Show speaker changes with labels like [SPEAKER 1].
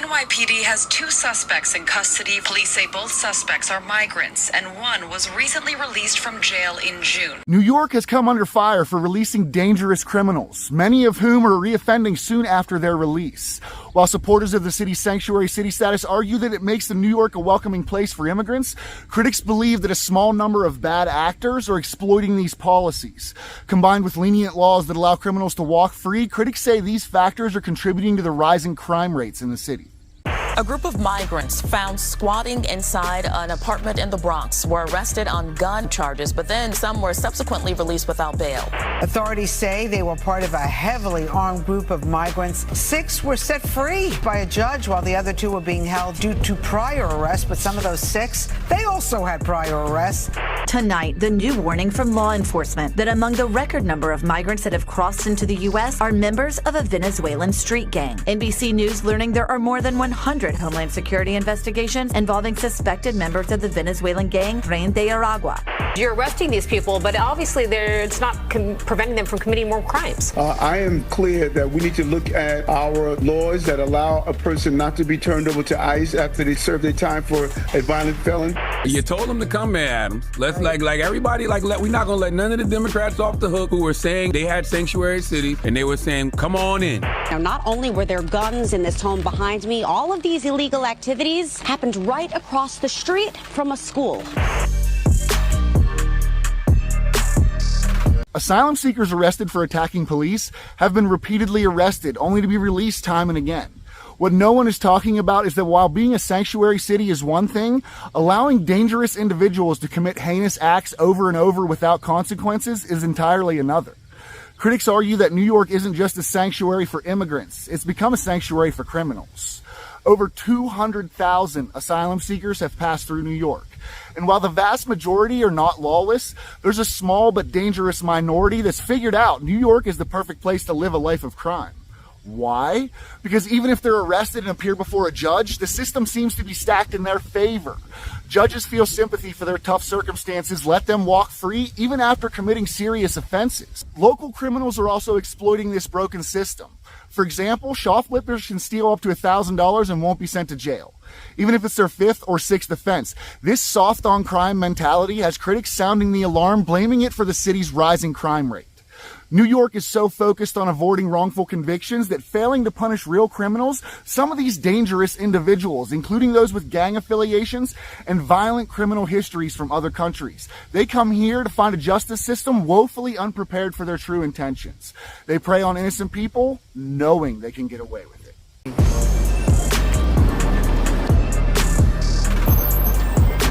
[SPEAKER 1] NYPD has 2 suspects in custody. Police say both suspects are migrants, and one was recently released from jail in June.
[SPEAKER 2] New York has come under fire for releasing dangerous criminals, many of whom are reoffending soon after their release. While supporters of the city's sanctuary city status argue that it makes New York a welcoming place for immigrants, critics believe that a small number of bad actors are exploiting these policies. Combined with lenient laws that allow criminals to walk free, critics say these factors are contributing to the rising crime rates in the city.
[SPEAKER 3] A group of migrants found squatting inside an apartment in the Bronx were arrested on gun charges, but then some were subsequently released without bail.
[SPEAKER 4] Authorities say they were part of a heavily armed group of migrants. 6 were set free by a judge, while the other 2 were being held due to prior arrests. But some of those 6, they also had prior arrests.
[SPEAKER 5] Tonight, the new warning from law enforcement that among the record number of migrants that have crossed into the U.S. are members of a Venezuelan street gang. NBC News learning there are more than 100 Homeland Security investigations involving suspected members of the Venezuelan gang Tren de Aragua.
[SPEAKER 6] You're arresting these people, but obviously it's not preventing them from committing more crimes.
[SPEAKER 7] I am clear that we need to look at our laws that allow a person not to be turned over to ICE after they serve their time for a violent felon.
[SPEAKER 8] You told them to come, Mayor Adams. Let's like everybody, we're not gonna let none of the Democrats off the hook who were saying they had sanctuary city and they were saying, come on in.
[SPEAKER 9] Now, not only were there guns in this home behind me, all of these illegal activities happened right across the street from a school.
[SPEAKER 2] Asylum seekers arrested for attacking police have been repeatedly arrested, only to be released time and again. What no one is talking about is that while being a sanctuary city is one thing, allowing dangerous individuals to commit heinous acts over and over without consequences is entirely another. Critics argue that New York isn't just a sanctuary for immigrants, it's become a sanctuary for criminals. Over 200,000 asylum seekers have passed through New York. And while the vast majority are not lawless, there's a small but dangerous minority that's figured out New York is the perfect place to live a life of crime. Why? Because even if they're arrested and appear before a judge, the system seems to be stacked in their favor. Judges feel sympathy for their tough circumstances, let them walk free even after committing serious offenses. Local criminals are also exploiting this broken system. For example, shoplifters can steal up to $1,000 and won't be sent to jail, even if it's their 5th or 6th offense. This soft-on-crime mentality has critics sounding the alarm, blaming it for the city's rising crime rate. New York is so focused on avoiding wrongful convictions that failing to punish real criminals, some of these dangerous individuals, including those with gang affiliations and violent criminal histories from other countries, they come here to find a justice system woefully unprepared for their true intentions. They prey on innocent people, knowing they can get away with it.